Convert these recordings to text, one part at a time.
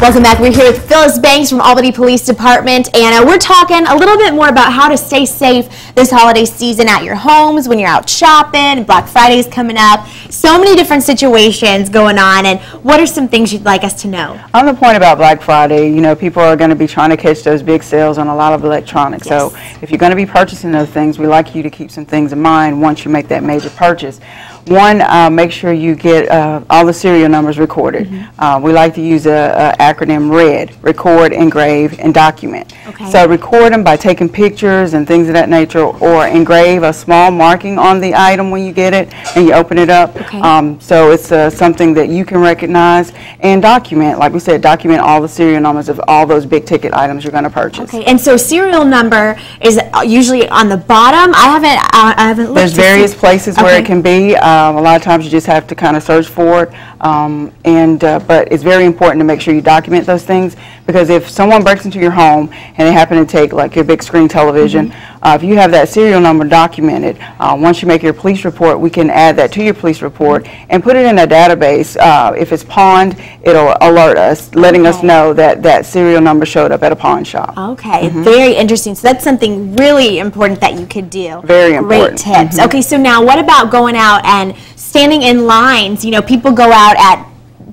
Welcome back. We're here with Phyllis Banks from Albany Police Department, and we're talking a little bit more about how to stay safe this holiday season at your homes, when you're out shopping. Black Friday's coming up. So many different situations going on, and what are some things you'd like us to know? On the point about Black Friday, you know, people are going to be trying to catch those big sales on a lot of electronics. Yes. So if you're going to be purchasing those things, we like you to keep some things in mind once you make that major purchase. One, make sure you get all the serial numbers recorded. We like to use a acronym RED: record, engrave, and document. Okay. So record them by taking pictures and things of that nature, or engrave a small marking on the item when you get it and you open it up. Okay. So it's something that you can recognize, and document, like we said, document all the serial numbers of all those big ticket items you're going to purchase. Okay, and so serial number is usually on the bottom. I haven't looked. There's various places where it can be. A lot of times you just have to kind of search for it, but it's very important to make sure you document those things, because if someone breaks into your home and they happen to take like your big screen television, if you have that serial number documented, once you make your police report, we can add that to your police report and put it in a database. If it's pawned, it'll alert us, letting us know that that serial number showed up at a pawn shop. Okay, very interesting. So that's something really important that you could do. Very important. Great tips. Okay, so now what about going out and standing in lines? You know, people go out at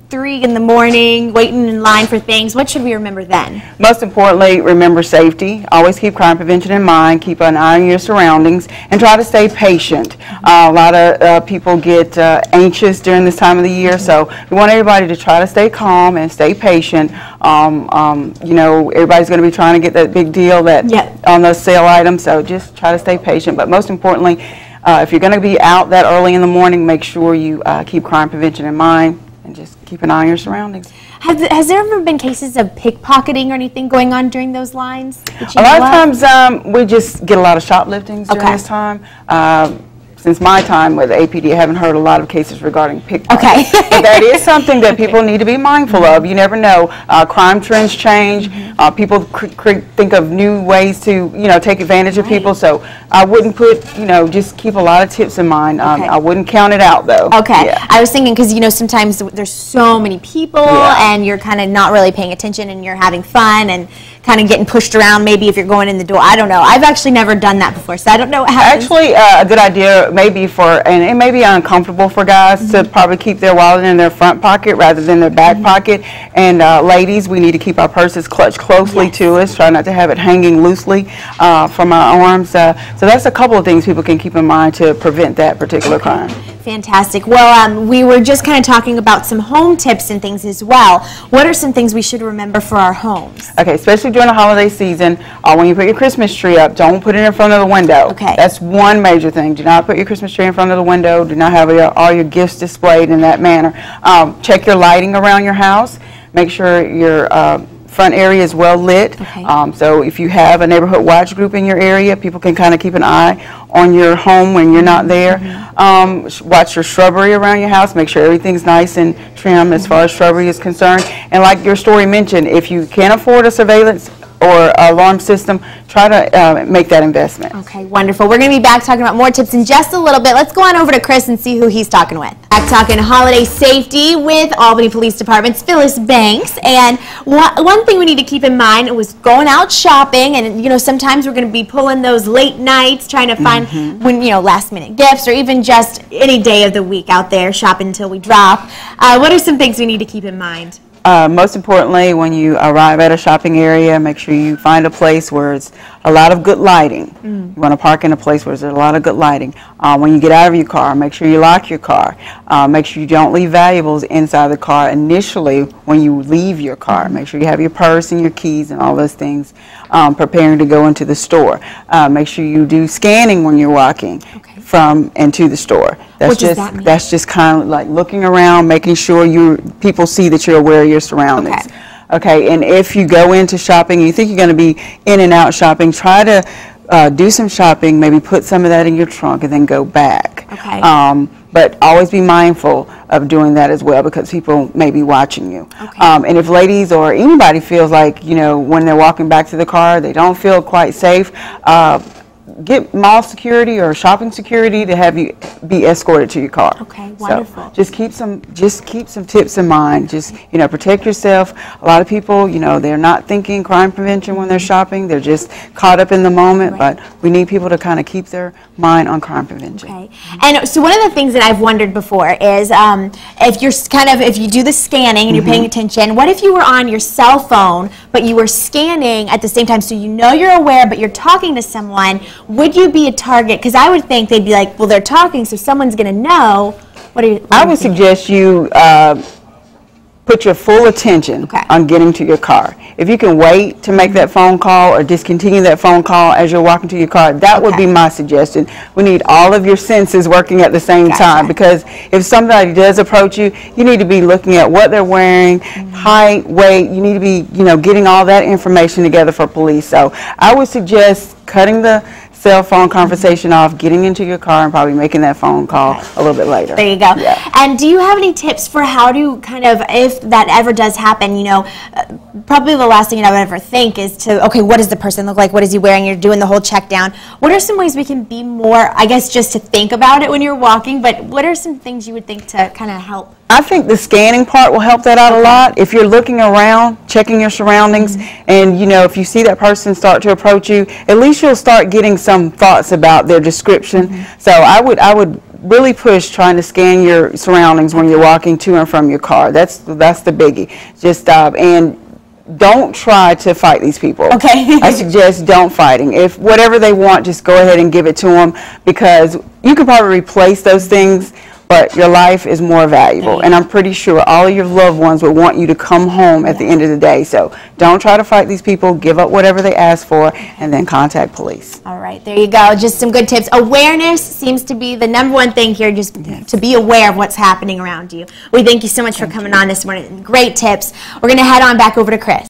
3 in the morning, waiting in line for things. What should we remember then? Most importantly, remember safety. Always keep crime prevention in mind. Keep an eye on your surroundings and try to stay patient. A lot of people get anxious during this time of the year, so we want everybody to try to stay calm and stay patient. You know, everybody's going to be trying to get that big deal on those sale items, so just try to stay patient. But most importantly, if you're going to be out that early in the morning, make sure you keep crime prevention in mind and just keep an eye on your surroundings. Has there ever been cases of pickpocketing or anything going on during those lines? A lot of times we just get a lot of shopliftings during this time. Since my time with APD, I haven't heard a lot of cases regarding pickpocketing. Okay. But that is something that people need to be mindful of. You never know. Crime trends change. People think of new ways to, you know, take advantage of people. So I wouldn't put, you know, just keep a lot of tips in mind. I wouldn't count it out, though. Okay. Yeah. I was thinking, because, you know, sometimes there's so many people and you're kind of not really paying attention and you're having fun and kind of getting pushed around maybe if you're going in the door. I don't know. I've actually never done that before, so I don't know what happens. Actually, a good idea maybe and it may be uncomfortable for guys to probably keep their wallet in their front pocket rather than their back pocket. And ladies, we need to keep our purses clutched closely to us. Try not to have it hanging loosely from our arms. So that's a couple of things people can keep in mind to prevent that particular crime. Fantastic. Well, we were just kind of talking about some home tips and things as well. What are some things we should remember for our homes? Okay, especially during the holiday season, when you put your Christmas tree up, don't put it in front of the window. Okay. That's one major thing. Do not put your Christmas tree in front of the window. Do not have all your gifts displayed in that manner. Check your lighting around your house. Make sure your front area is well lit. Okay. So if you have a neighborhood watch group in your area, people can kind of keep an eye on your home when you're not there. Watch your shrubbery around your house. Make sure everything's nice and trim as far as shrubbery is concerned. And like your story mentioned, if you can't afford a surveillance or alarm system, try to make that investment. Okay, wonderful. We're going to be back talking about more tips in just a little bit. Let's go on over to Chris and see who he's talking with. Back talking holiday safety with Albany Police Department's Phyllis Banks. And one thing we need to keep in mind was going out shopping, and you know, sometimes we're going to be pulling those late nights trying to find last minute gifts, or even just any day of the week out there shopping until we drop. What are some things we need to keep in mind? Most importantly, when you arrive at a shopping area, make sure you find a place where it's a lot of good lighting. You want to park in a place where there's a lot of good lighting. When you get out of your car, make sure you lock your car. Make sure you don't leave valuables inside the car initially when you leave your car. Make sure you have your purse and your keys and all those things preparing to go into the store. Make sure you do scanning when you're walking from and to the store. That's what does that mean? That's just kind of like looking around, making sure people see that you're aware of your surroundings. Okay, and if you go into shopping and you think you're going to be in and out shopping, try to do some shopping, maybe put some of that in your trunk and then go back. Okay. But always be mindful of doing that as well, because people may be watching you. Okay. And if ladies or anybody feels like, you know, when they're walking back to the car, they don't feel quite safe, get mall security or shopping security to have you be escorted to your car. Okay, wonderful. So just keep some tips in mind. Just, protect yourself. A lot of people, they're not thinking crime prevention when they're shopping. They're just caught up in the moment, but we need people to kind of keep their mind on crime prevention. Okay. And so one of the things that I've wondered before is if you do the scanning and you're paying attention, what if you were on your cell phone but you were scanning at the same time, so you're aware but you're talking to someone? Would you be a target? Because I would think they'd be like, well, they're talking, so someone's going to know. I would suggest you put your full attention on getting to your car. If you can wait to make that phone call or discontinue that phone call as you're walking to your car, that would be my suggestion. We need all of your senses working at the same time, because if somebody does approach you, you need to be looking at what they're wearing, height, weight. You need to be, getting all that information together for police. So I would suggest cutting the cell phone conversation off, getting into your car, and probably making that phone call a little bit later. There you go. Yeah. And do you have any tips for how to kind of, if that ever does happen, probably the last thing I would ever think is to, okay, what does the person look like? What is he wearing? You're doing the whole check down. What are some ways we can be more, I guess, just to think about it when you're walking, but what are some things you would think to kind of help? I think the scanning part will help that out a lot. If you're looking around, checking your surroundings, and if you see that person start to approach you, at least you'll start getting some thoughts about their description. So I would really push trying to scan your surroundings when you're walking to and from your car. That's the biggie. Just and don't try to fight these people. Okay. I suggest don't fighting. If whatever they want, just go ahead and give it to them, because you can probably replace those things, but your life is more valuable. And I'm pretty sure all of your loved ones would want you to come home at the end of the day. So don't try to fight these people. Give up whatever they ask for, and then contact police. All right, there you go. Just some good tips. Awareness seems to be the #1 thing here, just to be aware of what's happening around you. We thank you so much for coming on this morning. Great tips. We're going to head on back over to Chris.